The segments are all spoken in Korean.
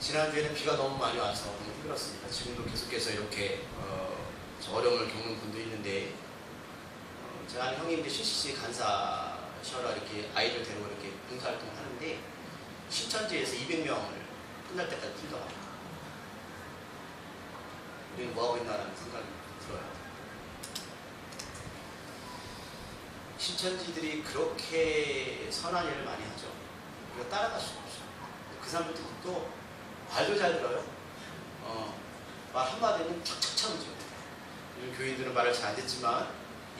지난주에는 비가 너무 많이 와서 너무 힘들었습니다. 지금도 계속해서 이렇게 어려움을 겪는 분도 있는데 제가 아는 형님 이제 CCC 간사셔라 이렇게 아이들 데리고 이렇게 봉사활동을 하는데 신천지에서 200명을 끝날 때까지 풀더라고요. 우리는 뭐하고 있나라는 생각이 들어요. 신천지들이 그렇게 선한 일을 많이 하죠. 우리가 따라갈 수가 없어요. 그 사람들도 또 말도 잘 들어요. 말 한마디는 탁탁 참죠. 요즘 교인들은 말을 잘 안 듣지만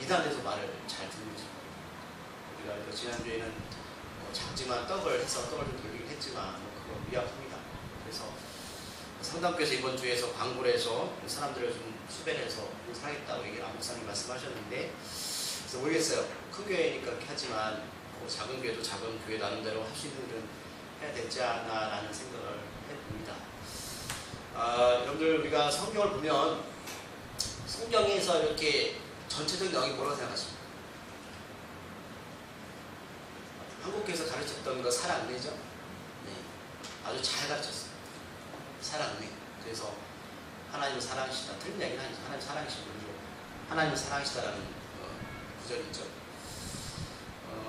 이단에서 말을 잘 듣는 거죠. 우리가 지난주에는 작지만 떡을 해서 떡을 좀 돌리긴 했지만 그거 미약합니다. 그래서 성당교에서 이번 주에서 광고를 해서 사람들을 좀 수배를 해서 사겠다고 얘기를 안 목사님 말씀하셨는데 그래서 모르겠어요. 큰 교회니까 그렇게 하지만 작은 교회도 작은 교회 나름대로 할 수 있는 일은 해야 되지 않나라는 생각을 해봅니다. 여러분들 우리가 성경을 보면 성경에서 이렇게 전체적인 내용이 뭐라고 생각하십니까? 한국교회에서 가르쳤던 거 사랑은혜죠? 네, 아주 잘 가르쳤어요. 사랑은혜. 그래서 하나님은 사랑이시다. 틀린 얘기는 아니죠. 하나님 사랑이시고 하나님은 사랑이시다라는 구절이 있죠.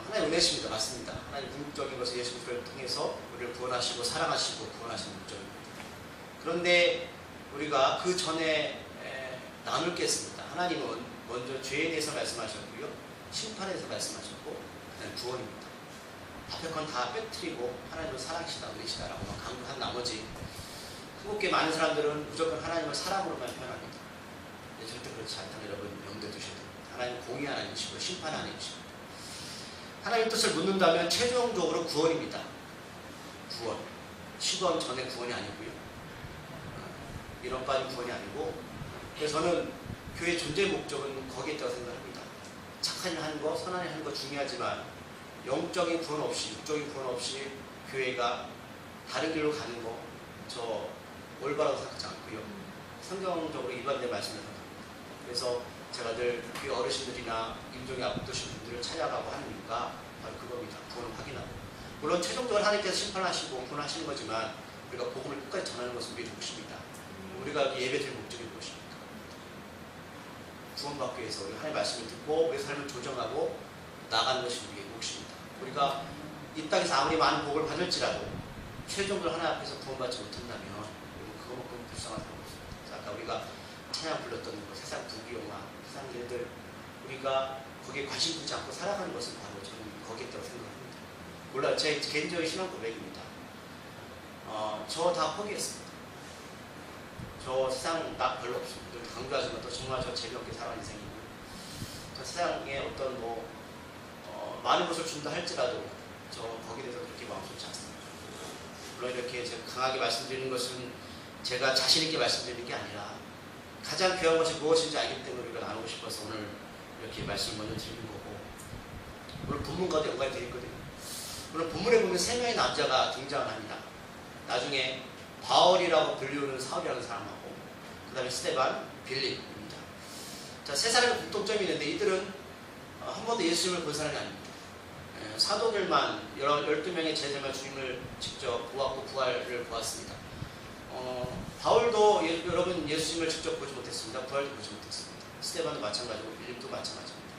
하나님 은혜십니다. 맞습니다. 하나님 궁극적인 것을 예수 그리스도를 통해서 우리를 구원하시고 사랑하시고 구원하시는 목적입니다. 그런데 우리가 그 전에 나눌 게 있습니다. 하나님은 먼저 죄에 대해서 말씀하셨고요. 심판에 대해서 말씀하셨고 그다음에 구원입니다. 앞에 건 다 빼뜨리고 하나님은 사랑이시다, 은혜시다라고 강조한 나머지 한국계 많은 사람들은 무조건 하나님을 사랑으로만 표현합니다. 절대 그렇지 않다는 여러분 염두에 두셔야 됩니다. 하나님 공의 하나님이시고 심판 하나님이십니다. 하나님 뜻을 묻는다면 최종적으로 구원입니다. 구원. 시건 전에 구원이 아니고요. 이런 빠진 구원이 아니고 그래서 저는 교회의 존재 목적은 거기에 있다고 생각합니다. 착한 일 하는 거, 선한 일 하는 거 중요하지만 영적인 구원 없이, 육적인 구원 없이 교회가 다른 길로 가는 거 저 올바라고 생각하지 않고요. 성경적으로 일반된 말씀을 생각합니다. 그래서 제가 늘 교회 어르신들이나 임종이 앞두신 분들을 찾아가고 하는 이유가 바로 그겁니다. 구원을 확인하고. 물론 최종적으로 하나님께서 심판하시고 구원하시는 거지만 우리가 복음을 끝까지 전하는 것은 우리의 몫입니다. 우리가 예배드릴 목적이 무엇입니까? 구원받기 위해서 우리가 하나님의 말씀을 듣고 우리의 삶을 조정하고 나가는 것이 우리의 몫입니다. 우리가 이 땅에서 아무리 많은 복을 받을지라도 최종적으로 하나님 앞에서 구원받지 못한다면 그것만큼 불쌍한 사람 없습니다. 아까 우리가 찬양 불렀던 것, 세상 부귀영화, 세상 일들 우리가 거기에 관심 두지 않고 살아가는 것은 바로 저는 거기에 있다고 생각합니다. 몰라요. 제 개인적인 신앙 고백입니다. 저 다 포기했습니다. 저 세상 나 별로 없습니다. 강조하지만 또 정말 저 재미없게 살아가는 인생이고 저 세상에 어떤 많은 것을 준다 할지라도 저 거기에 대해서 그렇게 마음 좋지 않습니다. 물론 이렇게 제가 강하게 말씀드리는 것은 제가 자신있게 말씀드리는 게 아니라 가장 귀한 것이 무엇인지 알기 때문에 우리가 나누고 싶어서 오늘 이렇게 말씀을 먼저 드리는 거고 오늘 본문과도 연관이 되어 있거든요. 오늘 본문에 보면 3명의 남자가 등장을 합니다. 나중에 바울이라고 불리우는 사울이라는 사람하고 그 다음에 스데반, 빌립입니다. 자, 3사람의 공통점이 있는데 이들은 한 번도 예수님을 본 사람이 아닙니다. 사도들만 12명의 제자만 주님을 직접 보았고 부활을 보았습니다. 바울도 여러분 예수님을 직접 보지 못했습니다. 부활도 보지 못했습니다. 스데반도 마찬가지고 빌립도 마찬가지입니다.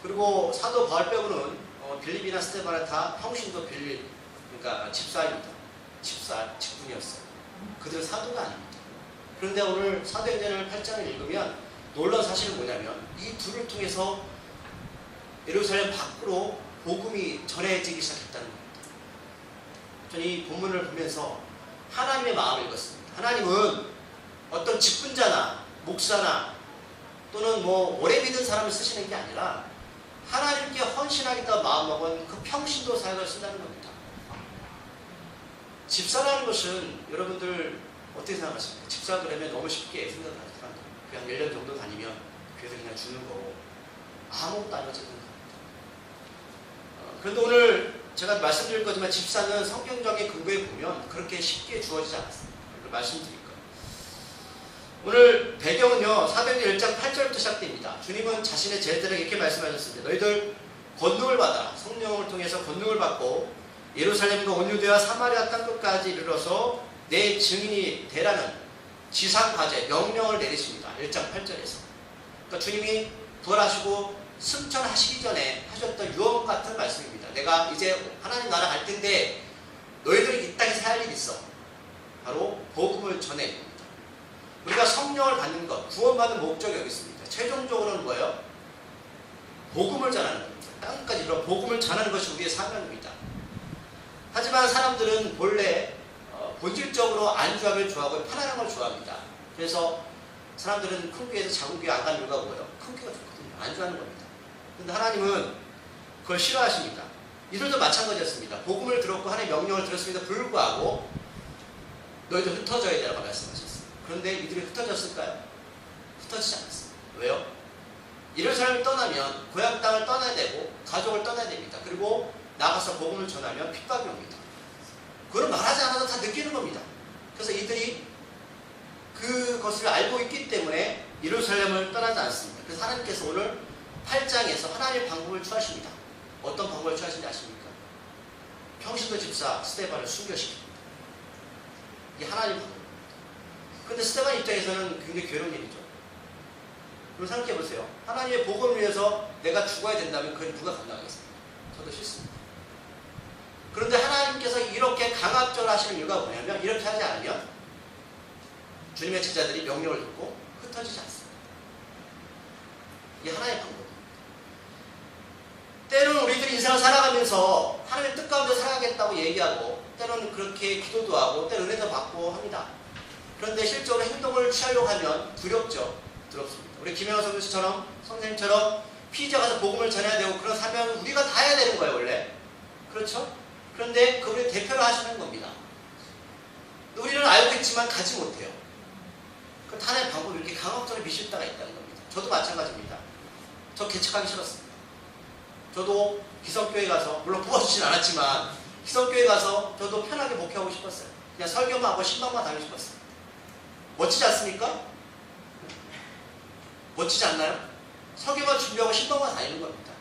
그리고 사도 바울 빼고는 빌립이나 스데반은 다 평신도 빌립, 그러니까 집사입니다. 직분이었어요. 그들은 사도가 아닙니다. 그런데 오늘 사도행전을 8장을 읽으면 놀라운 사실은 뭐냐면 이 둘을 통해서 예루살렘 밖으로 복음이 전해지기 시작했다는 겁니다. 저는 이 본문을 보면서 하나님의 마음을 읽었습니다. 하나님은 어떤 직분자나 목사나 또는 오래 믿은 사람을 쓰시는 게 아니라 하나님께 헌신하겠다고 마음먹은 그 평신도 사역을 쓴다는 겁니다. 집사라는 것은 여러분들 어떻게 생각하십니까? 집사 그러면 너무 쉽게 생각하는 사람들 그냥 1년 정도 다니면 교회에서 그냥 주는 거고 아무것도 안 어쨌든 그런데 오늘 제가 말씀드릴 거지만 집사는 성경적인 근거에 보면 그렇게 쉽게 주어지지 않았습니다. 말씀드릴 거예요. 오늘 배경은요. 사도행전 1장 8절부터 시작됩니다. 주님은 자신의 제자들에게 이렇게 말씀하셨습니다. 너희들 권능을 받아 성령을 통해서 권능을 받고 예루살렘과 온 유대와 사마리아 땅끝까지 이르러서 내 증인이 되라는 지상과제 명령을 내리십니다. 1장 8절에서. 그러니까 주님이 부활하시고 승천하시기 전에 하셨던 유언 같은 말씀입니다. 내가 이제 하나님 나라 갈 텐데 너희들이 이 땅에서 할 일이 있어. 바로 복음을 전해야 됩니다. 우리가 성령을 받는 것, 구원받는 목적이 여기 있습니다. 최종적으로는 뭐예요? 복음을 전하는 겁니다. 땅까지 이런 복음을 전하는 것이 우리의 사명입니다. 하지만 사람들은 본래 본질적으로 안주하기를 좋아하고 편안한 걸 좋아합니다. 그래서 사람들은 큰 교회에서 작은 교회 안 가는 이유가 뭐예요? 큰 교회가 좋거든요. 안주하는 겁니다. 그런데 하나님은 그걸 싫어하십니다. 이들도 마찬가지였습니다. 복음을 들었고 하나님의 명령을 들었음에도 불구하고 너희들 흩어져야 되라고 말씀하셨어요. 그런데 이들이 흩어졌을까요? 흩어지지 않았어요. 왜요? 예루살렘을 떠나면 고향 땅을 떠나야 되고 가족을 떠나야 됩니다. 그리고 나가서 복음을 전하면 핍박이 옵니다. 그걸 말하지 않아도 다 느끼는 겁니다. 그래서 이들이 그것을 알고 있기 때문에 예루살렘을 떠나지 않습니다. 그래서 하나님께서 오늘 8장에서 하나님의 방법을 취하십니다. 어떤 방법을 취하시는지 아십니까? 평신도 집사 스데반을 순교시킵니다. 이게 하나님의 방법입니다. 그런데 스데반 입장에서는 굉장히 괴로운 일이죠. 그럼 생각해 보세요. 하나님의 복음을 위해서 내가 죽어야 된다면 그걸 누가 감당하겠습니까? 저도 싫습니다. 그런데 하나님께서 이렇게 강압적으로 하시는 이유가 뭐냐면 이렇게 하지 않으면 주님의 제자들이 명령을 듣고 흩어지지 않습니다. 이게 하나님의 방법입니다. 때로는 우리들이 인생을 살아가면서 하나님의 뜻 가운데 살아가겠다고 얘기하고 때로는 그렇게 기도도 하고 때로는 은혜도 받고 합니다. 그런데 실제로 행동을 취하려고 하면 두렵죠. 두렵습니다. 우리 김영하 선생님처럼 피자 가서 복음을 전해야 되고 그런 사명은 우리가 다 해야 되는 거예요. 원래. 그렇죠? 그런데 그분이 대표로 하시는 겁니다. 우리는 알고 있지만 가지 못해요. 그 하나의 방법이 이렇게 강압적으로 미실 때가 있다는 겁니다. 저도 마찬가지입니다. 저 개척하기 싫었습니다. 저도 기성교회 가서 물론 뽑아주진 않았지만 기성교회 가서 저도 편하게 목회하고 싶었어요. 그냥 설교만 하고 신방만 다니고 싶었어요. 멋지지 않습니까? 멋지지 않나요? 설교만 준비하고 신방만 다니는 겁니다.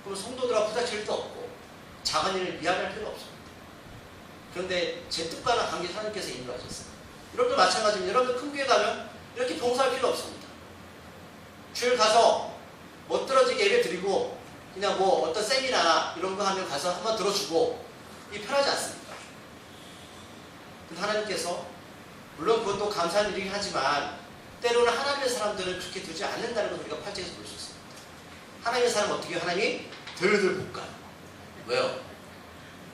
그럼 성도들하고 부딪힐 일도 없고 작은 일을 미안할 필요 없습니다. 그런데 제 뜻과는 관계 하나님께서 인도하셨어요. 여러분도 마찬가지입니다. 여러분들 큰 교회 가면 이렇게 봉사할 필요 없습니다. 주일 가서 멋들어지게 예배 드리고 그냥 뭐 어떤 세미나나 이런 거 하면 가서 한번 들어주고 이게 편하지 않습니까? 근데 하나님께서 물론 그것도 감사한 일이긴 하지만 때로는 하나님의 사람들은 그렇게 두지 않는다는 것을 우리가 8장에서 볼 수 있습니다. 하나님의 사람은 어떻게 해요? 하나님이 들들 볶아요. 왜요?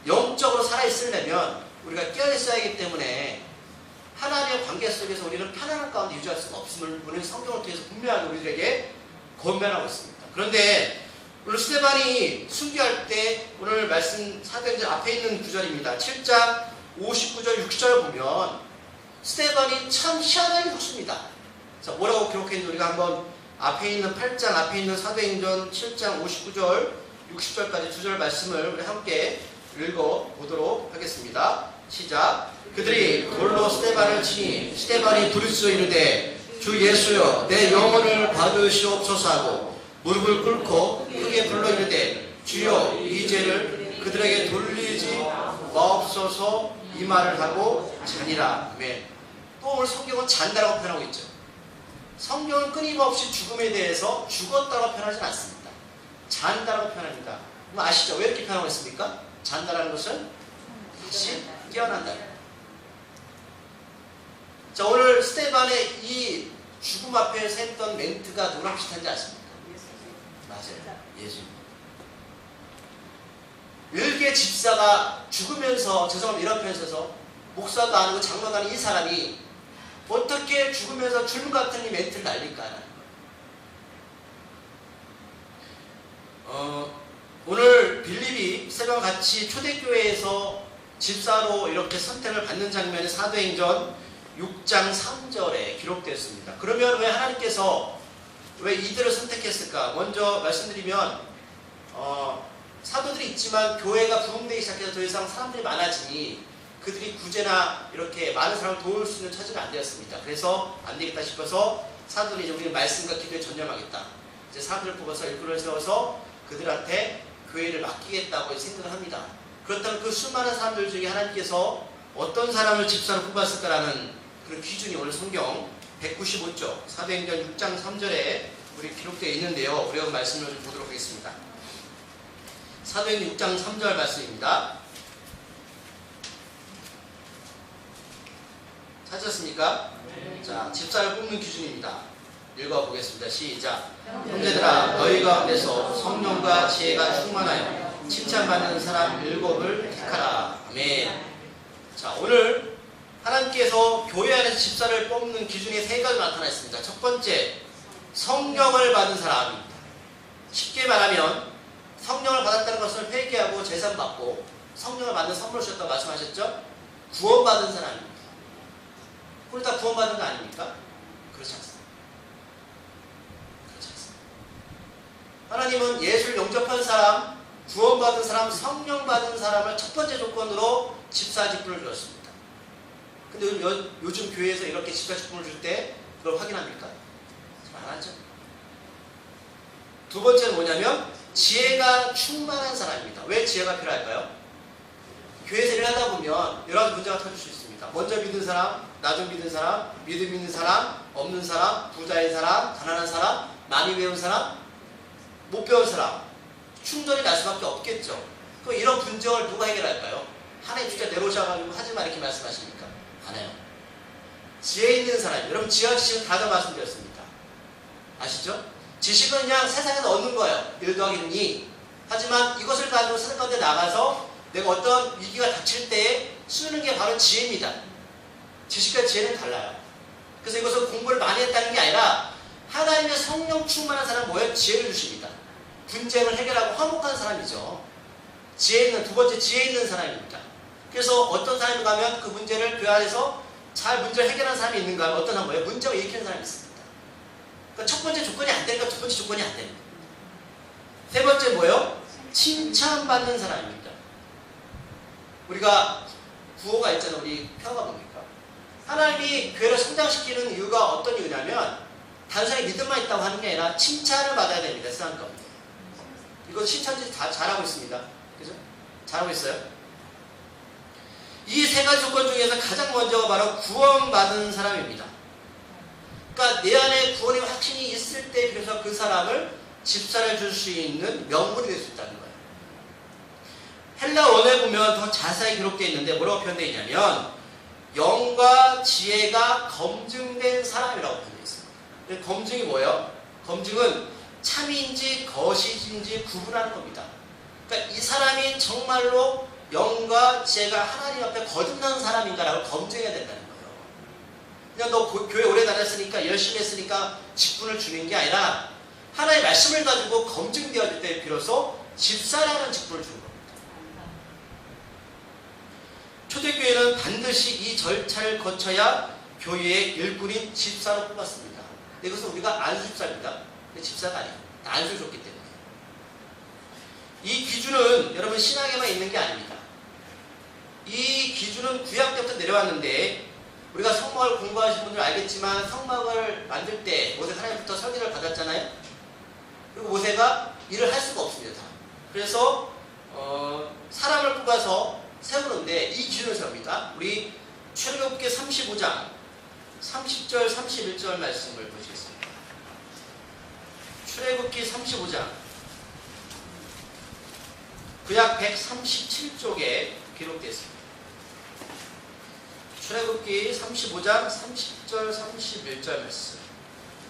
영적으로 살아있으려면 우리가 깨어있어야 하기 때문에 하나님의 관계 속에서 우리는 편안한 가운데 유지할 수가 없음을 우리는 성경을 통해서 분명하게 우리들에게 권면하고 있습니다. 그런데 오늘 스데반이 순교할 때 오늘 말씀 사도행전 앞에 있는 구절입니다. 7장 59절 60절 보면 스데반이 참 희한하게 죽습니다. 자, 뭐라고 기록했는지 우리가 한번 앞에 있는 8장 앞에 있는 사도행전 7장 59절 60절까지 두 절 말씀을 우리 함께 읽어보도록 하겠습니다. 시작. 그들이 돌로 스데반을 치니 스데반이 부르짖어 이르되 주 예수여 내 영혼을 받으시옵소서 하고 무릎을 꿇고 크게 불러 이르되 주여 이 죄를 그들에게 돌리지 마옵소서 이 말을 하고 자니라. 아멘. 또 오늘 성경은 잔다라고 표현하고 있죠. 성경은 끊임없이 죽음에 대해서 죽었다고 표현하지 않습니다. 잔다라고 표현합니다. 그럼 아시죠? 왜 이렇게 표현하고 있습니까? 잔다라는 것은 다시 깨어난다. 자, 오늘 스데반의 이 죽음 앞에서 했던 멘트가 누구랑 비슷한지 아십니까? 맞아요. 예수입니다. 일개 집사가 죽으면서 죄송합니다. 이런 표현 써서 목사도 아니고 장로도 아닌 이 사람이 어떻게 죽으면서 줄무 같은 이 멘트를 날릴까 하는 거예요. 오늘 빌립이 스데반과 같이 초대교회에서 집사로 이렇게 선택을 받는 장면이 사도행전 6장 3절에 기록되었습니다. 그러면 왜 하나님께서 왜 이들을 선택했을까? 먼저 말씀드리면 사도들이 있지만 교회가 부흥되기 시작해서 더 이상 사람들이 많아지니 그들이 구제나 이렇게 많은 사람을 도울 수 있는 처지가 안 되었습니다. 그래서 안 되겠다 싶어서 사도들이 이제 우리는 말씀과 기도에 전념하겠다. 이제 사람들을 뽑아서 일꾼을 세워서 그들한테 교회를 맡기겠다고 생각을 합니다. 그렇다면 그 수많은 사람들 중에 하나님께서 어떤 사람을 집사로 뽑았을까라는 그런 기준이 오늘 성경 195쪽 사도행전 6장 3절에 우리 기록되어 있는데요. 우리가 그 말씀을 좀 보도록 하겠습니다. 사도행전 6장 3절 말씀입니다. 찾으셨습니까? 네. 자, 집사를 뽑는 기준입니다. 읽어보겠습니다. 시작. 형제들아, 너희 가운데서 성령과 지혜가 충만하여 칭찬받는 사람 7을 택하라. 아멘. 자, 오늘 하나님께서 교회 안에서 집사를 뽑는 기준이 3가지 나타나 있습니다. 첫 번째, 성령을 받은 사람입니다. 쉽게 말하면 성령을 받았다는 것을 회개하고 제산받고 성령을 받는 선물을 주셨다고 말씀하셨죠? 구원받은 사람입니다. 우리 다 구원받은 거 아닙니까? 그렇지 않습니다. 그렇지 않습니다. 하나님은 예수를 영접한 사람, 구원받은 사람, 성령 받은 사람을 첫 번째 조건으로 집사 직분을 주었습니다. 근데 요즘 교회에서 이렇게 집사 직분을 줄 때 그걸 확인합니까? 안 하죠. 두 번째는 뭐냐면 지혜가 충만한 사람입니다. 왜 지혜가 필요할까요? 교회에서 일을 하다 보면 여러 가지 문제가 터질 수 있습니다. 먼저 믿는 사람, 나중 믿는 사람, 믿음 있는 사람, 없는 사람, 부자인 사람, 가난한 사람, 많이 배운 사람, 못 배운 사람, 충돌이 날 수밖에 없겠죠. 그럼 이런 분쟁을 누가 해결할까요? 하나님 진짜 내려오셔가지고 하지마 이렇게 말씀하십니까? 안 해요. 지혜 있는 사람, 여러분 지혜와 지식은 다르다 말씀드렸습니다. 아시죠? 지식은 그냥 세상에서 얻는 거예요. 1 더하기 2. 하지만 이것을 가지고 세상 가운데 나가서 내가 어떤 위기가 닥칠 때에 쓰는 게 바로 지혜입니다. 지식과 지혜는 달라요. 그래서 이것을 공부를 많이 했다는 게 아니라 하나님의 성령 충만한 사람은 뭐예요? 지혜를 주십니다. 분쟁을 해결하고 화목한 사람이죠. 지혜 있는, 두 번째 지혜 있는 사람입니다. 그래서 어떤 사람이 가면 그 문제를 교회 안에서 잘 문제를 해결하는 사람이 있는가 하면 어떤 사람은 뭐예요? 문제를 일으키는 사람이 있습니다. 그러니까 첫 번째 조건이 안 되니까 두 번째 조건이 안 됩니다. 세 번째 뭐예요? 칭찬받는 사람입니다. 우리가 구호가 있잖아요. 우리 표어가 뭡니까? 하나님이 교회를 성장시키는 이유가 어떤 이유냐면 단순히 믿음만 있다고 하는 게 아니라 칭찬을 받아야 됩니다. 세상 가운데. 이거 칭찬지 다 잘하고 있습니다. 그죠? 잘하고 있어요. 이 3가지 조건 중에서 가장 먼저가 바로 구원받은 사람입니다. 그러니까 내 안에 구원의 확신이 있을 때 그래서 그 사람을 집사를 줄 수 있는 명분이 될 수 있다는 거예요. 헬라 원어에 보면 더 자세히 기록되어 있는데 뭐라고 표현되어 있냐면 영과 지혜가 검증된 사람이라고 표현되어 있습니다. 검증이 뭐예요? 검증은 참인지 거짓인지 구분하는 겁니다. 그러니까 이 사람이 정말로 영과 지혜가 하나님 앞에 거듭난 사람인가라고 검증해야 된다는 거예요. 그냥 너 교회 오래 다녔으니까 열심히 했으니까 직분을 주는 게 아니라 하나님의 말씀을 가지고 검증되어질 때 비로소 집사라는 직분을 주는 겁니다. 초대교회는 반드시 이 절차를 거쳐야 교회의 일꾼인 집사로 뽑았습니다. 이것은 우리가 안수집사입니다. 집사가 아니에요. 안수를 줬기 때문에. 이 기준은 여러분 신학에만 있는 게 아닙니다. 이 기준은 구약 때부터 내려왔는데 우리가 성막을 공부하신 분들 알겠지만 성막을 만들 때 모세가 하나님부터 설계를 받았잖아요. 그리고 모세가 일을 할 수가 없습니다. 그래서 사람을 뽑아서 세우는데 이 기준을 세웁니다. 우리 출애굽기 35장 30절 31절 말씀을 보시겠습니다. 출애굽기 35장 구약 137쪽에 기록되어 있습니다. 출애굽기 35장 30절 31절 말씀.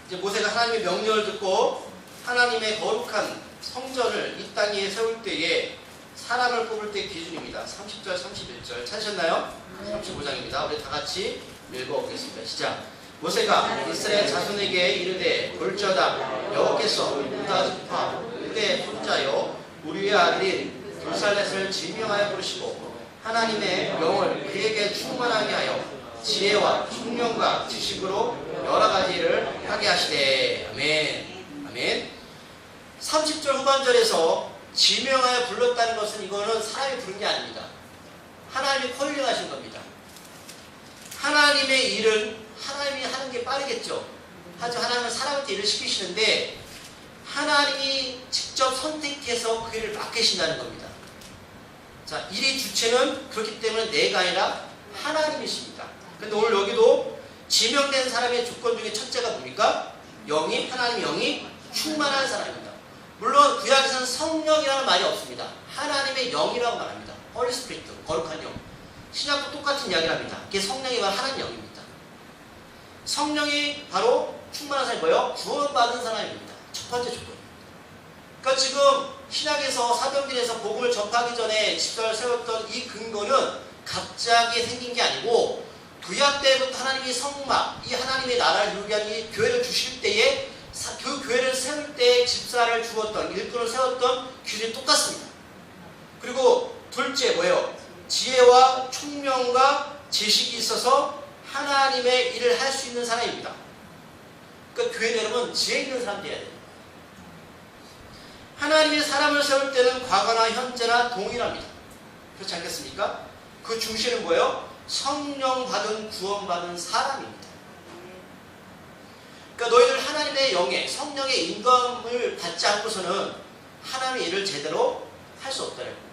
이제 모세가 하나님의 명령을 듣고 하나님의 거룩한 성전을 이 땅 위에 세울 때에 사람을 뽑을 때 기준입니다. 30절 31절 찾으셨나요? 35장입니다. 우리 다 같이 읽어보겠습니다. 시작. 모세가 이스라엘 자손에게 이르되 볼지어다 여호와께서 유다 그때 손자요 우리의 아들인 불살렛을 지명하여 부르시고 하나님의 영을 그에게 충만하게 하여 지혜와 총명과 지식으로 여러 가지 일을 하게 하시되 아멘. 아멘. 30절 후반절에서 지명하여 불렀다는 것은 이거는 사람이 부른 게 아닙니다. 하나님이 콜링하신 겁니다. 하나님의 일은 하나님이 하는 게 빠르겠죠. 하지만 하나님은 사람한테 일을 시키시는데 하나님이 직접 선택해서 그 일을 맡기신다는 겁니다. 자, 일의 주체는 그렇기 때문에 내가 아니라 하나님이십니다. 근데 오늘 여기도 지명된 사람의 조건 중에 첫째가 뭡니까? 하나님의 영이 충만한 사람입니다. 물론 구약에서는 성령이라는 말이 없습니다. 하나님의 영이라고 말합니다. Holy Spirit, 거룩한 영. 신약도 똑같은 이야기를 합니다. 그게 성령이 바로 하나님 영입니다. 성령이 바로 충만한 사람이 뭐예요? 구원받은 사람입니다. 첫 번째 조건. 그러니까 지금 신약에서 사도행전에서 복음을 접하기 전에 집사를 세웠던 이 근거는 갑자기 생긴 게 아니고 구약 때부터 하나님이 성막, 이 하나님의 나라를 이루게 하는 이 교회를 주실 때에 그 교회를 세울 때 집사를 주었던, 일꾼을 세웠던 기준이 똑같습니다. 그리고 둘째 뭐예요? 지혜와 총명과 지식이 있어서 하나님의 일을 할 수 있는 사람입니다. 그러니까 교회 여러분 지혜 있는 사람 돼야 돼요. 하나님의 사람을 세울 때는 과거나 현재나 동일합니다. 그렇지 않겠습니까? 그 중심은 뭐예요? 성령 받은 구원받은 사람입니다. 그러니까 너희들 하나님의 영에 성령의 인도함을 받지 않고서는 하나님의 일을 제대로 할 수 없다는 거예요.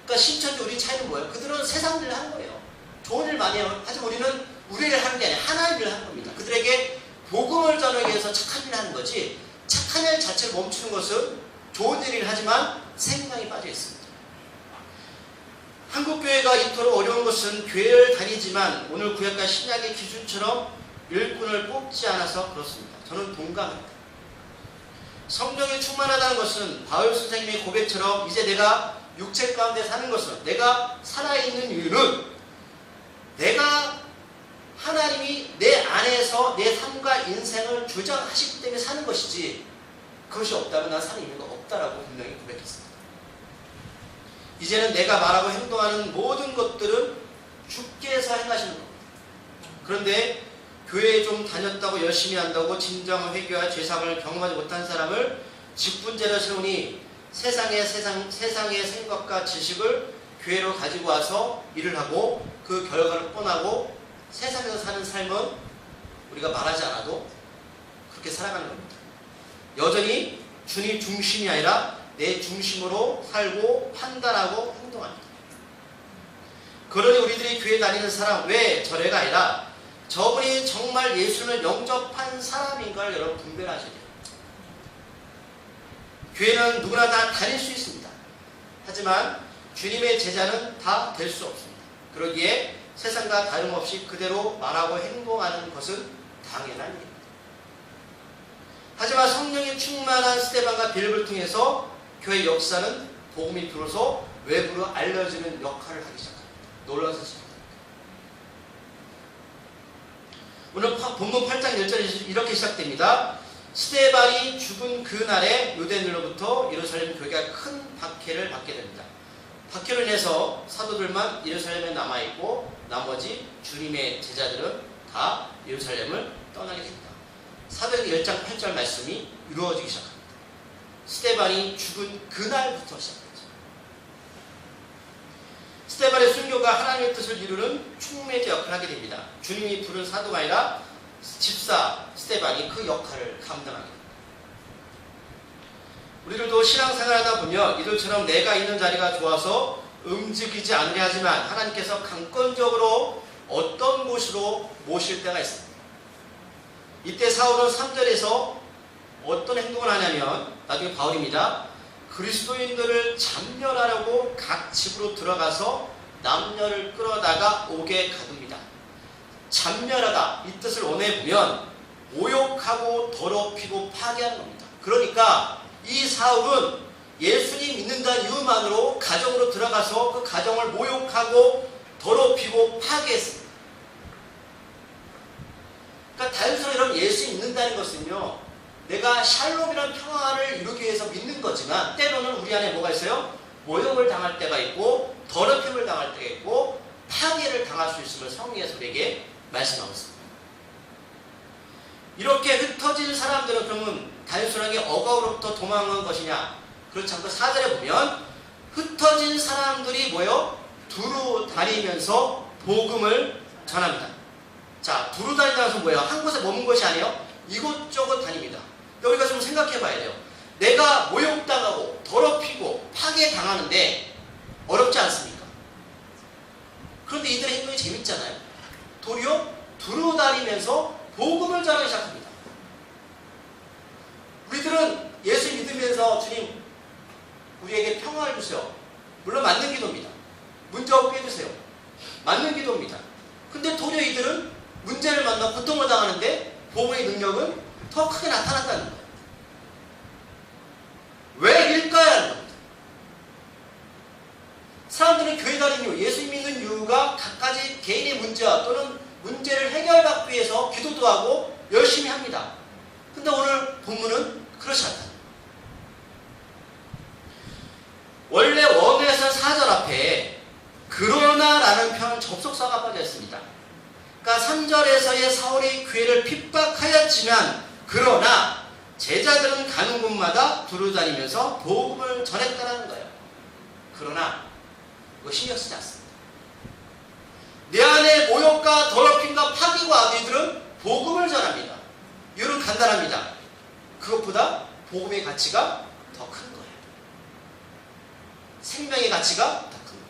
그러니까 신천지 우리 차이는 뭐예요? 그들은 세상 일을 하는 거예요. 좋은 일 많이 해요. 하지만 우리는 우리 일을 하는 게 아니라 하나님 일을 하는 겁니다. 그들에게 복음을 전하기 위해서 착한 일을 하는 거지 착한 일 자체를 멈추는 것은 좋은 일이긴 하지만 생명이 빠져 있습니다. 한국교회가 이토록 어려운 것은 교회를 다니지만 오늘 구약과 신약의 기준처럼 일꾼을 뽑지 않아서 그렇습니다. 저는 동감합니다. 성령이 충만하다는 것은 바울 선생님의 고백처럼 이제 내가 육체 가운데 사는 것은 내가 살아있는 이유는 내가 하나님이 내 안에서 내 삶과 인생을 주장하시기 때문에 사는 것이지 그것이 없다면 난 사는 이유가 없다라고 분명히 고백했습니다. 이제는 내가 말하고 행동하는 모든 것들은 주께서 행하시는 겁니다. 그런데 교회에 좀 다녔다고 열심히 한다고 진정한 회개와 죄사함을 경험하지 못한 사람을 직분제로 세우니 세상의 생각과 지식을 교회로 가지고 와서 일을 하고 그 결과를 뻔하고 세상에서 사는 삶은 우리가 말하지 않아도 그렇게 살아가는 겁니다. 여전히 주님 중심이 아니라 내 중심으로 살고 판단하고 행동합니다. 그러니 우리들이 교회 다니는 사람 왜 저래가 아니라 저분이 정말 예수를 영접한 사람인가를 여러분 분별하셔야 돼요. 교회는 누구나 다 다닐 수 있습니다. 하지만 주님의 제자는 다 될 수 없습니다. 그러기에 세상과 다름없이 그대로 말하고 행동하는 것은 당연한 일입니다. 하지만 성령이 충만한 스데반과 빌립을 통해서 교회 역사는 복음이 비로소 외부로 알려지는 역할을 하기 시작합니다. 놀라운 사실입니다. 오늘 본문 8장 1절이 이렇게 시작됩니다. 스데반이 죽은 그날에 유대인들로부터 예루살렘 교회가 큰 박해를 받게 됩니다. 박해를 인해서 사도들만 예루살렘에 남아있고 나머지 주님의 제자들은 다 예루살렘을 떠나게 됩니다. 사도행전 10장 8절 말씀이 이루어지기 시작합니다. 스데반이 죽은 그날부터 시작합니다. 스데반의 순교가 하나님의 뜻을 이루는 충매자 역할을 하게 됩니다. 주님이 부른 사도가 아니라 집사 스데반이 그 역할을 감당하게 됩니다. 우리들도 신앙생활하다 보면 이들처럼 내가 있는 자리가 좋아서 움직이지 않으려 하지만 하나님께서 강권적으로 어떤 곳으로 모실 때가 있습니다. 이때 사울은 3절에서 어떤 행동을 하냐면 나중에 바울입니다. 그리스도인들을 참멸하려고 각 집으로 들어가서 남녀를 끌어다가 옥에 가둡니다. 참멸하다 이 뜻을 원해보면 모욕하고 더럽히고 파괴하는 겁니다. 그러니까 이 사울은 예수님 믿는다는 이유만으로 가정으로 들어가서 그 가정을 모욕하고 더럽히고 파괴했습니다. 그러니까 단순히 여러분 예수 믿는다는 것은요 내가 샬롬이라는 평화를 이루기 위해서 믿는 거지만 때로는 우리 안에 뭐가 있어요? 모욕을 당할 때가 있고 더럽힘을 당할 때가 있고 파괴를 당할 수 있음을 성령께서 우리에게 말씀하고 있습니다. 이렇게 흩어진 사람들은 그러면 단순하게 억압으로부터 도망간 것이냐? 그렇지 않고 4절에 보면 흩어진 사람들이 뭐요? 두루 다니면서 복음을 전합니다. 자, 두루 다닌다는 것은 뭐예요? 한 곳에 머문 것이 아니에요. 이곳저곳 다닙니다. 우리가 좀 생각해 봐야 돼요. 내가 모욕당하고 더럽히고 파괴당하는데 어렵지 않습니까? 그런데 이들의 행동이 재밌다. 평화를 주세요. 물론 맞는 기도입니다. 문제 없게 해주세요. 맞는 기도입니다. 근데 도리어 이들은 문제를 만나 고통을 당하는데 복음의 능력은 더 크게 나타났다는 거예요. 왜일까요? 하는 겁니다. 사람들은 교회 다니는 이유, 예수 믿는 이유가 각가지 개인의 문제와 또는 문제를 해결받기 위해서 기도도 하고 열심히 합니다. 근데 오늘 본문은 그렇지 않다. 원래 원어에서 4절 앞에 그러나라는 표현 접속사가 빠져 있습니다. 그러니까 3절에서의 사울이 교회를 핍박하였지만 그러나 제자들은 가는 곳마다 두루다니면서 복음을 전했다는 거예요. 그러나 이거 신경 쓰지 않습니다. 내 안에 모욕과 더럽힘과 파괴와 악의들은 복음을 전합니다. 이유는 간단합니다. 그것보다 복음의 가치가 더 큰 거예요. 생명의 가치가 더 큰 겁니다.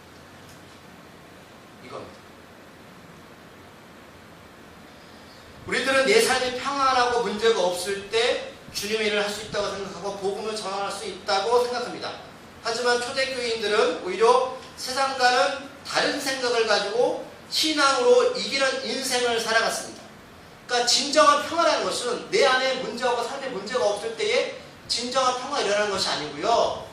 이겁니다. 우리들은 내 삶이 평안하고 문제가 없을 때 주님의 일을 할 수 있다고 생각하고 복음을 전할 수 있다고 생각합니다. 하지만 초대교인들은 오히려 세상과는 다른 생각을 가지고 신앙으로 이기는 인생을 살아갔습니다. 그러니까 진정한 평화라는 것은 내 안에 문제하고 삶에 문제가 없을 때에 진정한 평화가 일어나는 것이 아니고요.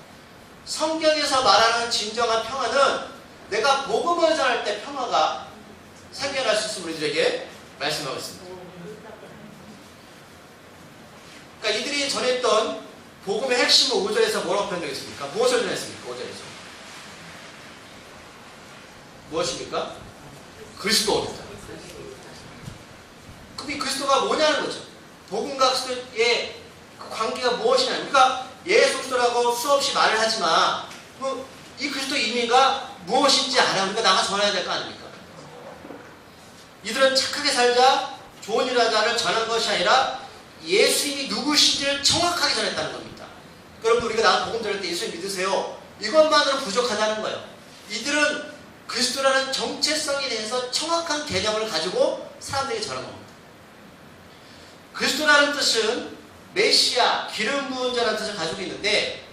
성경에서 말하는 진정한 평화는 내가 복음을 전할 때 평화가 생겨날 수 있음을 우리들에게 말씀하고 있습니다. 그러니까 이들이 전했던 복음의 핵심은 5절에서 뭐라고 표현되겠습니까? 무엇을 전했습니까? 5절에서 무엇입니까? 그리스도입니다. 그럼 이 그리스도가 뭐냐는 거죠. 복음과 그리스도의 그 관계가 무엇이냐. 우리가 예수 그리스도라고 수없이 말을 하지만 이 그리스도의 의미가 무엇인지 알아. 우리가 나가 전해야 될 거 아닙니까? 이들은 착하게 살자, 좋은 일 하자를 전한 것이 아니라 예수님이 누구신지를 정확하게 전했다는 겁니다. 여러분 우리가 나가 복음 전할 때 예수님 믿으세요. 이것만으로 부족하다는 거예요. 이들은 그리스도라는 정체성에 대해서 정확한 개념을 가지고 사람들에게 전한 겁니다. 그리스도라는 뜻은 메시아, 기름 부은 자라는 뜻을 가지고 있는데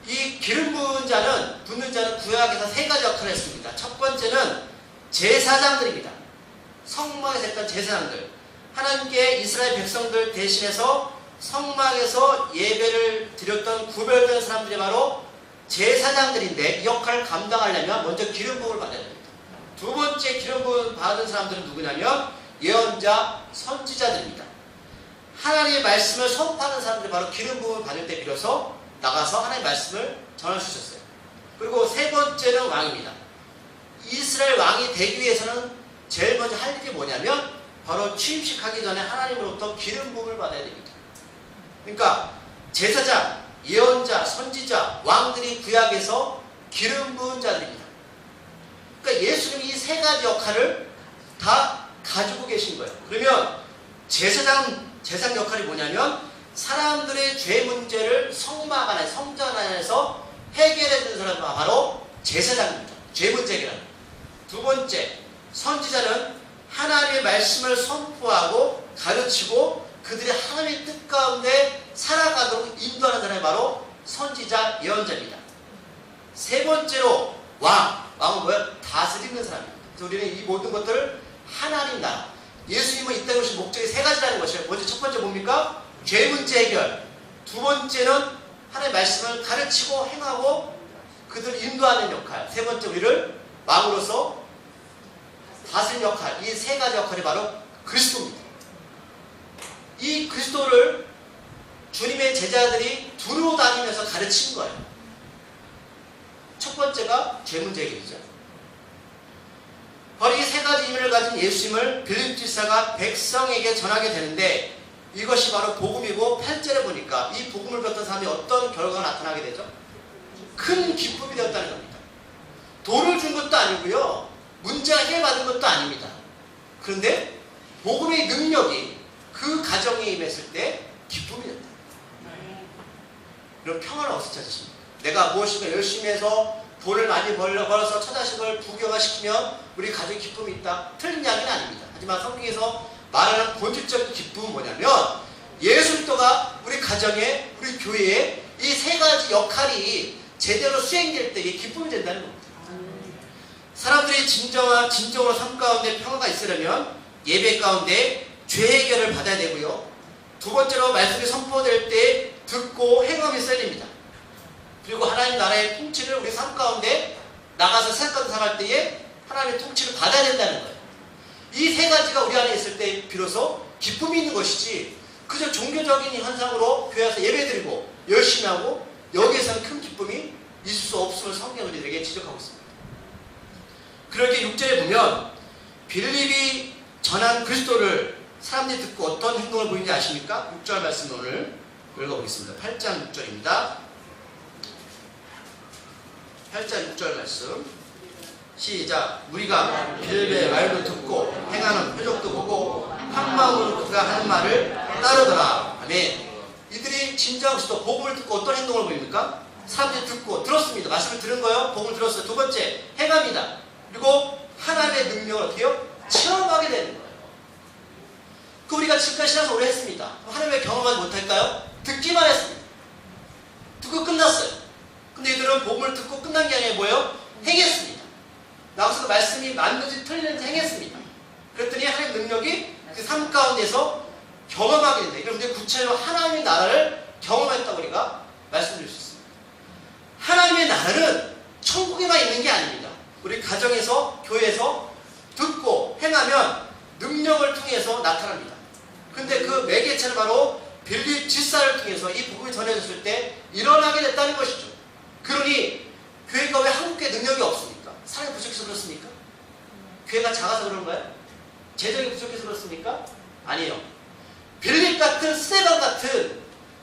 이 기름 부은 자는, 붓는 자는 구약에서 3가지 역할을 했습니다. 첫 번째는 제사장들입니다. 성막에서 했던 제사장들. 하나님께 이스라엘 백성들 대신해서 성막에서 예배를 드렸던 구별된 사람들이 바로 제사장들인데 이 역할을 감당하려면 먼저 기름 부음을 받아야 됩니다. 두 번째 기름 부음 받은 사람들은 누구냐면 예언자, 선지자들입니다. 하나님의 말씀을 선포하는 사람들이 바로 기름 부음을 받을 때 비로소 나가서 하나님의 말씀을 전할 수 있었어요. 그리고 세 번째는 왕입니다. 이스라엘 왕이 되기 위해서는 제일 먼저 할 일이 뭐냐면 바로 취임식하기 전에 하나님으로부터 기름 부음을 받아야 됩니다. 그러니까 제사장, 예언자, 선지자, 왕들이 구약에서 기름 부은 자들입니다. 그러니까 예수님이 이 3가지 역할을 다 가지고 계신 거예요. 그러면 제사장 역할이 뭐냐면 사람들의 죄 문제를 성막 안에, 성전 안에서 해결해 주는 사람이 바로 제사장입니다. 죄 문제 해결하는. 두 번째, 선지자는 하나님의 말씀을 선포하고 가르치고 그들이 하나님의 뜻 가운데 살아가도록 인도하는 사람이 바로 선지자, 예언자입니다. 세 번째로 왕은 뭐예요? 다스리는 사람입니다. 그래서 우리는 이 모든 것들을 하나님 나라, 예수님은 이 땅에 오신 목적이 3가지라는 것이에요. 먼저 첫 번째 뭡니까? 죄 문제 해결. 두 번째는 하나님의 말씀을 가르치고 행하고 그들을 인도하는 역할. 세 번째 우리를 왕으로서 다스리는 역할. 이 3가지 역할이 바로 그리스도입니다. 이 그리스도를 주님의 제자들이 두루 다니면서 가르친 거예요. 첫 번째가 죄 문제 해결이죠. 바로 이 3가지 의미를 가진 예수님을 빌립 집사가 백성에게 전하게 되는데 이것이 바로 복음이고 8절에 보니까 이 복음을 받던 사람이 어떤 결과가 나타나게 되죠? 큰 기쁨이 되었다는 겁니다. 돈을 준 것도 아니고요. 문제가 해결받은 것도 아닙니다. 그런데 복음의 능력이 그 가정에 임했을 때 기쁨이 된다. 이런 평안을 어디서 찾으십니까? 내가 무엇인가 열심히 해서 돈을 많이 벌어서 처자식을 부귀영화시키면 우리 가정에 기쁨이 있다. 틀린 이야기는 아닙니다. 하지만 성경에서 말하는 본질적인 기쁨은 뭐냐면 예수 그리스도가 우리 가정에, 우리 교회에 이 3가지 역할이 제대로 수행될 때 이게 기쁨이 된다는 겁니다. 사람들이 진정으로 삶 가운데 평화가 있으려면 예배 가운데 죄 해결을 받아야 되고요. 두 번째로 말씀이 선포될 때 듣고 행함이 있어야 됩니다. 그리고 하나님 나라의 통치를 우리 삶 가운데 나가서 세상 살아갈 때에 하나님의 통치를 받아야 된다는 거예요. 이 세 가지가 우리 안에 있을 때 비로소 기쁨이 있는 것이지 그저 종교적인 현상으로 교회 와서 예배드리고 열심히 하고 여기에서는 큰 기쁨이 있을 수 없음을 성경은 우리에게 지적하고 있습니다. 그렇게 6절에 보면 빌립이 전한 그리스도를 사람들이 듣고 어떤 행동을 보이는지 아십니까? 6절 말씀 오늘 읽어보겠습니다. 8장 6절입니다. 8장 6절 말씀 시작. 우리가 빌립의 말도 듣고 행하는 표적도 보고 한 마음으로 그가 하는 말을 따르더라. 아멘. 이들이 진정한 그리스도 복음을 듣고 어떤 행동을 보입니까? 사람들이 듣고 들었습니다. 말씀을 들은 거예요. 복음을 들었어요. 두 번째 행합니다. 그리고 하나님의 능력을 어떻게 해요? 체험하게 되는 거예요. 그 우리가 지금까지 신앙생활 오래 했습니다. 하나님의 경험하지 못할까요? 듣기만 했습니다. 듣고 끝났어요. 근데 이들은 복음을 듣고 끝난 게 아니라 뭐예요? 행했습니다. 나와서 그 말씀이 맞는지 틀리는지 행했습니다. 그랬더니 하나님의 능력이 그 삶 가운데서 경험하게 된다. 그런데 구체적으로 하나님의 나라를 경험했다고 우리가 말씀드릴 수 있습니다. 하나님의 나라는 천국에만 있는 게 아닙니다. 우리 가정에서, 교회에서 듣고 행하면 능력을 통해서 나타납니다. 근데 그 매개체는 바로 빌립 집사를 통해서 이 복음이 전해졌을 때 일어나게 됐다는 것이죠. 그러니 교회가 왜 한국교회 능력이 없습니까? 사람이 부족해서 그렇습니까? 교회가 작아서 그런가요? 재정이 부족해서 그렇습니까? 아니에요. 빌립 같은 스데반 같은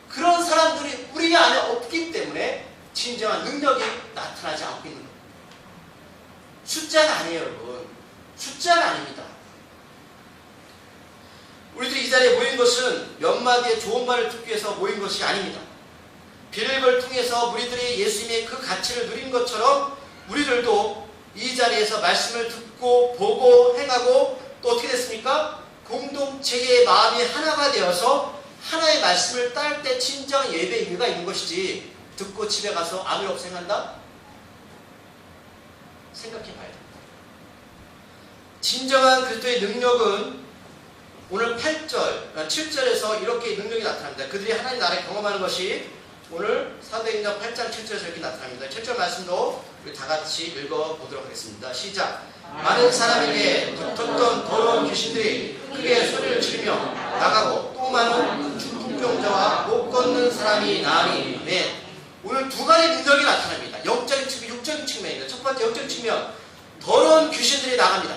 그런 사람들이 우리 안에 없기 때문에 진정한 능력이 나타나지 않고 있는 겁니다. 숫자가 아니에요, 여러분. 숫자가 아닙니다. 우리들이 이 자리에 모인 것은 몇 마디의 좋은 말을 듣기 위해서 모인 것이 아닙니다. 빌립을 통해서 우리들이 예수님의 그 가치를 누린 것처럼 우리들도 이 자리에서 말씀을 듣고 보고 행하고 또 어떻게 됐습니까? 공동체의 마음이 하나가 되어서 하나의 말씀을 딸 때 진정 예배의 의미가 있는 것이지 듣고 집에 가서 아무 일 없이 행한다? 생각해 봐야 됩니다. 진정한 그리스도의 능력은 오늘 8절, 7절에서 이렇게 능력이 나타납니다. 그들이 하나님 나라를 경험하는 것이 오늘 사도행전 8장 7절에서 이렇게 나타납니다. 7절 말씀도 우리 다 같이 읽어보도록 하겠습니다. 시작. 많은 사람에게 붙었던 더러운 귀신들이 크게 소리를 지르며 나가고 또 많은 중풍병자와 못 걷는 사람이 나으니. 네. 오늘 두 가지 능력이 나타납니다. 영적인 측면, 육적인 측면입니다. 첫 번째 영적인 측면, 더러운 귀신들이 나갑니다.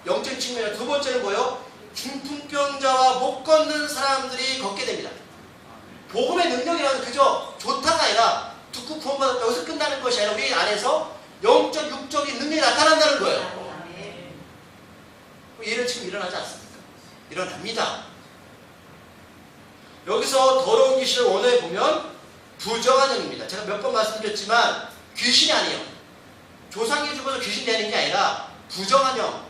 영적인 측면이나 두 번째는 뭐예요? 중풍병자와 못 걷는 사람들이 걷게 됩니다. 복음의 능력이라는 그저 좋다가 아니라 듣고 구원받았다 여기서 끝나는 것이 아니라 우리 안에서 영적, 육적인 능력이 나타난다는 거예요. 얘는 지금 일어나지 않습니까? 일어납니다. 여기서 더러운 귀신을 원어에 보면 부정한 영입니다. 제가 몇 번 말씀드렸지만 귀신이 아니에요. 조상이 죽어서 귀신 되는 게 아니라 부정한 영,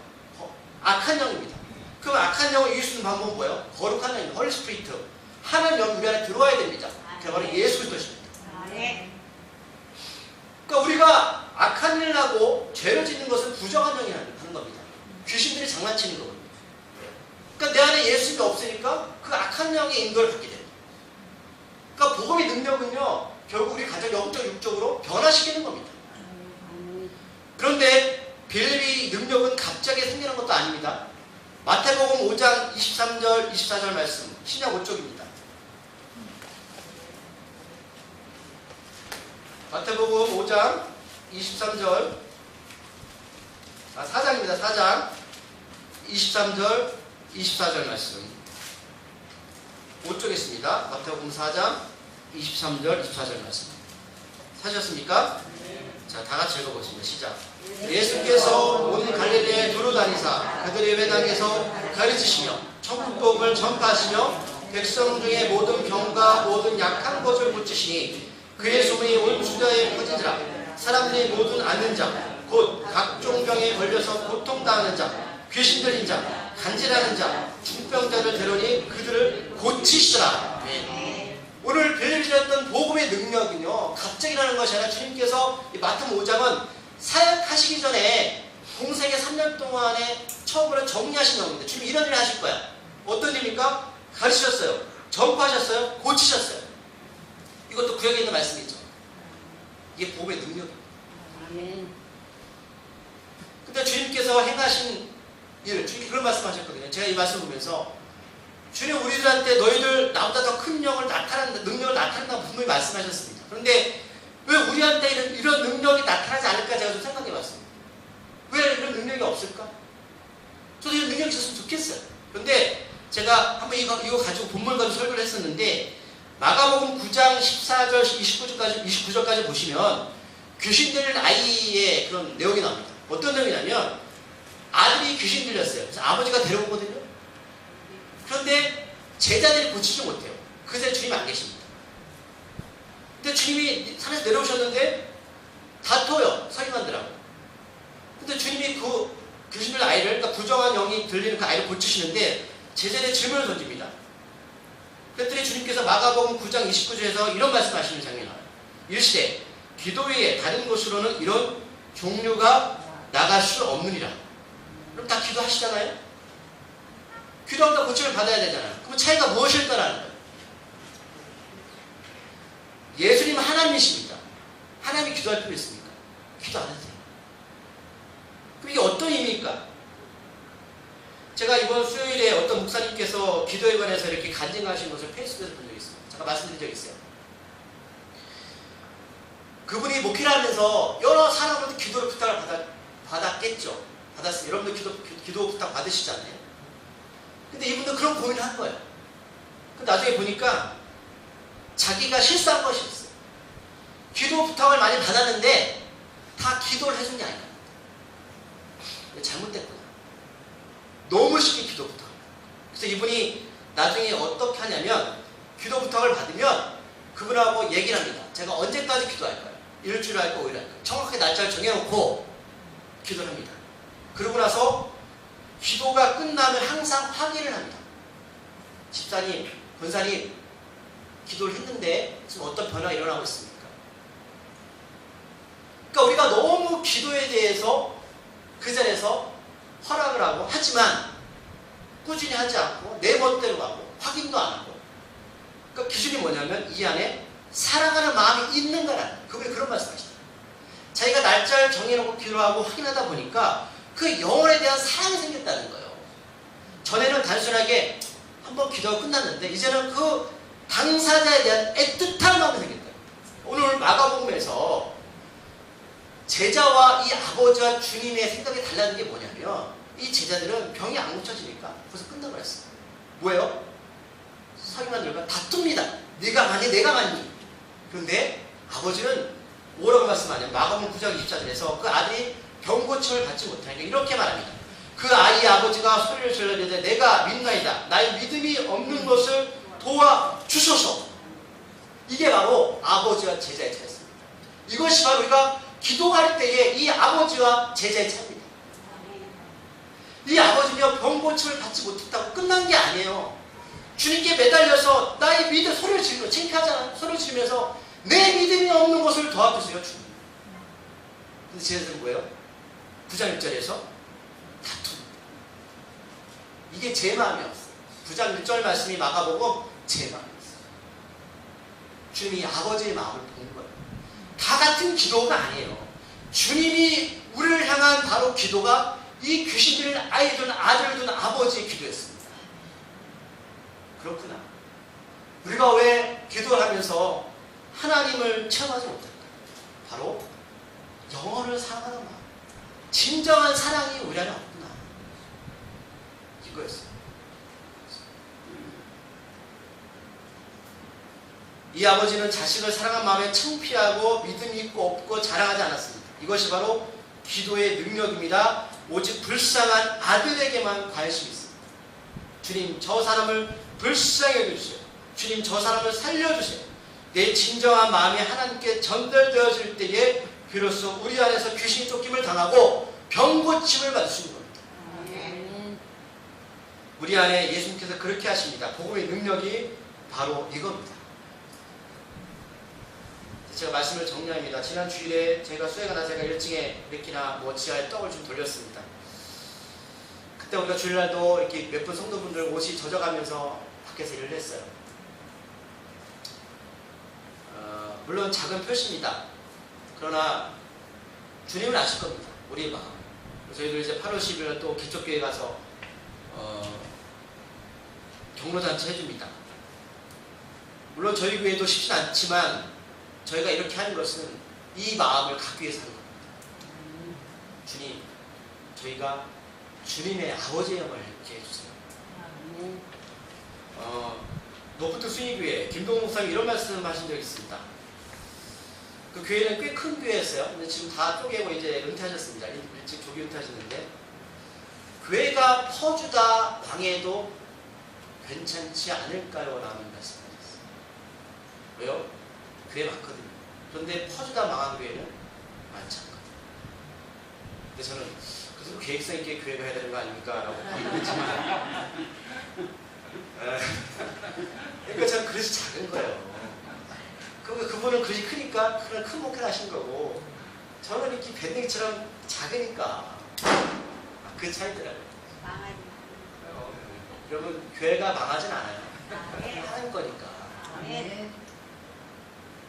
악한 영입니다. 그럼 악한 영을 이길 수 있는 방법은 뭐예요? 거룩한 영입니다. 홀리 스피리트. 하나님 영 우리 안에 들어와야 됩니다. 그게 바로 예수 그리스도십니다. 그러니까 우리가 악한 일을 하고 죄를 짓는 것은 부정한 영이 하는 겁니다. 귀신들이 장난치는 거거든요. 그러니까 내 안에 예수님이 없으니까 그 악한 영의 인도를 받게 됩니다. 그러니까 복음의 능력은요, 결국 우리 가정 영적, 육적으로 변화시키는 겁니다. 그런데 빌립의 능력은 갑자기 생기는 것도 아닙니다. 마태복음 5장 23절, 24절 말씀, 신약 5쪽입니다. 마태복음 5장 23절, 4장입니다. 4장 23절, 24절 말씀 5쪽에 있습니다. 마태복음 4장 23절, 24절 말씀 사셨습니까? 자, 다 같이 읽어보겠습니다. 시작. 예수께서 온 갈릴리에 두루 다니사 그들의 회당에서 가르치시며 천국복음을 전파하시며 백성 중에 모든 병과 모든 약한 것을 고치시니 그의 소문이 온 주자에 퍼지니라. 사람들이 모든 앓는 자 곧 각종 병에 걸려서 고통당하는 자 귀신 들린 자 간질하는 자 중병자를 데려니 그들을 고치시라. 네. 오늘 빌려주셨던 복음의 능력은요, 갑자기라는 것이 아니라 주님께서 이 마태복음 5장은 사역하시기 전에 공생의 3년 동안에 처음으로 정리하신 겁니다. 주님 이런 일을 하실 거야. 어떤 일입니까? 가르치셨어요. 전파하셨어요. 고치셨어요. 이것도 구역에 있는 말씀이죠. 이게 복음의 능력입니다. 아멘. 근데 주님께서 행하신 일, 주님께 그런 말씀하셨거든요. 제가 이 말씀 보면서 주님 우리들한테 너희들 나보다 더 큰 능력을 나타낸다고 분명히 말씀하셨습니다. 그런데 왜 우리한테 이런 능력이 나타나지 않을까 제가 좀 생각해 봤습니다. 왜 이런 능력이 없을까? 저도 이런 능력이 있었으면 좋겠어요. 그런데 제가 한번 이거 가지고 본문 가지고 설교를 했었는데 마가복음 9장 14절 29절까지 보시면 귀신 들린 아이의 그런 내용이 나옵니다. 어떤 내용이냐면 아들이 귀신 들렸어요. 그래서 아버지가 데려오거든요. 그런데 제자들이 고치지 못해요. 그새 주님이 안 계십니다. 근데 주님이 산에서 내려오셨는데 다퉈요. 서기관들하고. 근데 주님이 그 귀신 들린 아이를, 그러니까 부정한 영이 들리는 그 아이를 고치시는데 제자들의 질문을 던집니다. 그랬더니 주님께서 마가복음 9장 29절에서 이런 말씀하시는 장면이 나와요. 일시되 기도 외에 다른 곳으로는 이런 종류가 나갈 수 없느니라. 그럼 다 기도하시잖아요? 기도하다 고침을 받아야 되잖아요. 그럼 차이가 무엇일까라는 거예요. 예수님은 하나님이십니다. 하나님이 기도할 필요 있습니까? 기도 안 해도 돼요. 그럼 이게 어떤 의미입니까? 제가 이번 수요일에 어떤 목사님께서 기도에 관해서 이렇게 간증하신 것을 페이스북에서 본 적이 있어요. 제가 말씀드린 적이 있어요. 그분이 목회를 하면서 여러 사람한테 기도를 부탁을 받았겠죠. 받았어요. 여러분도 기도 부탁 받으시잖아요. 근데 이분도 그런 고민을 한 거예요. 근데 나중에 보니까 자기가 실수한 것이 있어요. 기도 부탁을 많이 받았는데 다 기도를 해준 게 아니야. 잘못됐구나. 너무 쉽게 기도 부탁을. 그래서 이분이 나중에 어떻게 하냐면 기도 부탁을 받으면 그분하고 얘기를 합니다. 제가 언제까지 기도할까요? 일주일 할까 5일 할까요? 정확하게 날짜를 정해놓고 기도를 합니다. 그러고 나서 기도가 끝나면 항상 확인을 합니다. 집사님, 권사님, 기도를 했는데 지금 어떤 변화가 일어나고 있습니까? 그러니까 우리가 너무 기도에 대해서 그 자리에서 허락을 하고 하지만 꾸준히 하지 않고 내 멋대로 가고 확인도 안 하고, 그러니까 기준이 뭐냐면 이 안에 사랑하는 마음이 있는 거라는 거예요. 그분이 그런 말씀하시죠. 자기가 날짜를 정해놓고 기도하고 확인하다 보니까 그 영혼에 대한 사랑이 생겼다는 거예요. 전에는 단순하게 한번 기도가 끝났는데 이제는 그 당사자에 대한 애틋한 마음이 생겼다. 오늘 마가복음에서 제자와 이 아버지와 주님의 생각이 달라진 게 뭐냐면 이 제자들은 병이 안 고쳐지니까 벌써 끝나버렸어요. 뭐예요? 서기관들과 다툽니다. 네가 가니 내가 가니. 그런데 아버지는 뭐라고 말씀하냐면 마가복음 9장 24절에서 그 아들이 병고침을 받지 못하니까 이렇게 말합니다. 그 아이의 아버지가 소리를 질러대되 내가 믿나이다. 나의 믿음이 없는 것을 도와주소서. 이게 바로 아버지와 제자의 차이였습니다. 이것이 바로 우리가 기도할 때에 이 아버지와 제자의 차이입니다. 이 아버지며 병고침을 받지 못했다고 끝난 게 아니에요. 주님께 매달려서 나의 믿음 소리를 지르면서 창피하잖아요. 소리를 지르면서 내 믿음이 없는 것을 도와주세요 주님. 근데 제자들은 뭐예요? 9장 1절에서 다툼. 이게 제 마음이었어요. 9장 1절 말씀이 마가복음 제 마음이었어요. 주님이 아버지의 마음을 본 거예요. 다 같은 기도가 아니에요. 주님이 우리를 향한 바로 기도가 이 귀신 들린 아이든 아들든 아버지의 기도였습니다. 그렇구나. 우리가 왜 기도를 하면서 하나님을 체험하지 못할까? 바로 영혼을 사랑하는 마음. 진정한 사랑이 우리 안에 없구나. 이거였어요. 이 아버지는 자식을 사랑한 마음에 창피하고 믿음이 있고 없고 자랑하지 않았습니다. 이것이 바로 기도의 능력입니다. 오직 불쌍한 아들에게만 관심이 있습니다. 주님, 저 사람을 불쌍히 여겨주세요. 주님, 저 사람을 살려주세요. 내 진정한 마음이 하나님께 전달되어질 때에 비로소 우리 안에서 귀신이 쫓김을 당하고 병고침을 받을 수 있는 겁니다. 우리 안에 예수님께서 그렇게 하십니다. 복음의 능력이 바로 이겁니다. 제가 말씀을 정리합니다. 지난 주일에 제가 수혜가 나 제가 1층에 이렇게나 뭐 지하에 떡을 좀 돌렸습니다. 그때 우리가 주일날도 이렇게 몇 분 성도분들 옷이 젖어가면서 밖에서 일을 했어요. 물론 작은 표시입니다. 그러나 주님은 아실 겁니다. 우리의 마음. 저희들 이제 8월 10일 또 개척교회 가서 경로잔치 해줍니다. 물론 저희 교회도 쉽진 않지만 저희가 이렇게 하는 것은 이 마음을 갖기 위해서 하는 겁니다. 주님, 저희가 주님의 아버지의 영을 이렇게 해주세요. 노포트 순위교회 김동훈 목사님 이런 말씀 하신 적이 있습니다. 그 교회는 꽤 큰 교회였어요. 근데 지금 다 쪼개고 이제 은퇴하셨습니다. 일찍 조기 은퇴하셨는데, 교회가 퍼주다 망해도 괜찮지 않을까요? 라는 말씀하셨어요. 왜요? 교회 많거든요. 그런데 퍼주다 망한 교회는 많지 않거든요. 근데 저는 그래서 계획성 있게 교회가 해야 되는 거 아닙니까? 라고 얘기했지만 그러니까 저는 그릇이 작은 거예요. 그분은 그릇이 크니까 큰 목회를 하신 거고, 저는 이렇게 밴딩처럼 작으니까 그 차이더라고요. 여러분, 교회가 망하진 않아요. 하는 거니까.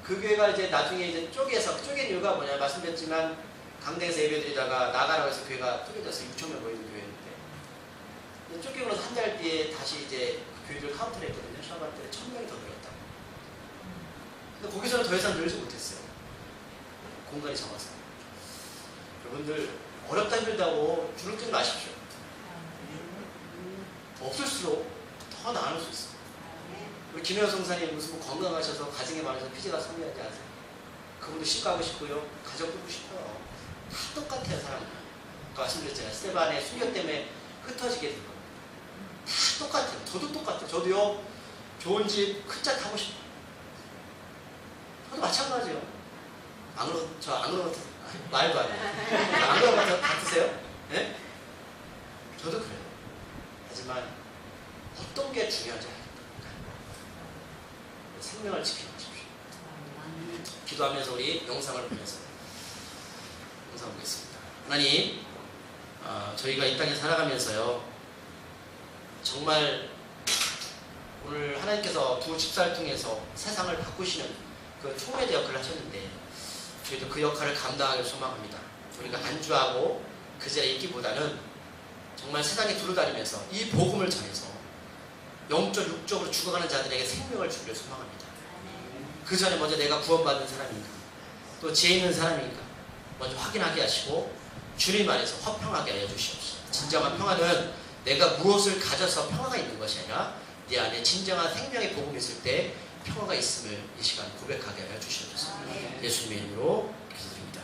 그 교회가 이제 나중에 이제 쪼갠 이유가 뭐냐 말씀드렸지만, 강당에서 예배드리다가 나가라고 해서 교회가 쪼개져서 6,000명 모이는 교회였는데, 쪼개고 나서 한 달 뒤에 다시 이제 그 교회를 카운트를 했거든요. 시험할 때 1,000명이 더 늘었다고. 근데 거기서는 더 이상 늘지 못했어요. 공간이 적어서. 여러분들, 어렵다 힘들다고 주눅 들지 마십시오. 없을수록 더 나을 수 있어요. 우리 김혜영 성사님 무슨 뭐 건강하셔서 가정에 많아서 피지가 성리하지 않으세요? 그분도 시집가고 싶고요. 가정 꾸리고 싶어요. 다 똑같아요, 사람은. 아까 말씀드렸잖아요. 스테반의 순교 때문에 흩어지게 된 겁니다. 다 똑같아요. 저도 똑같아요. 저도요, 좋은 집, 큰 차 타고 싶어요. 저도 마찬가지예요. 안 그런 것 말도 안 해요. 안 그런 것 같으세요? 네? 저도 그래요. 하지만 어떤 게 중요한지 알겠다. 생명을 지켜주십시오. 기도하면서 우리 영상을 보면서 영상 보겠습니다. 하나님, 저희가 이 땅에 살아가면서요, 정말 오늘 하나님께서 두 집사를 통해서 세상을 바꾸시는 그 총회자 역할을 하셨는데, 저희도 그 역할을 감당하기를 소망합니다. 우리가 안주하고 그 자리에 있기보다는 정말 세상에 두루다니면서 이 복음을 전해서 영적, 육적으로 죽어가는 자들에게 생명을 주기를 소망합니다. 그 전에 먼저 내가 구원받는 사람인가, 또 지혜 있는 사람인가 먼저 확인하게 하시고 주님 안에서 화평하게 하여 주시옵소서. 진정한 평화는 내가 무엇을 가져서 평화가 있는 것이 아니라 내 안에 진정한 생명의 복음이 있을 때 평화가 있음을 이 시간 고백하게 하여 주시옵소서. 예수님의 이름으로 기도드립니다.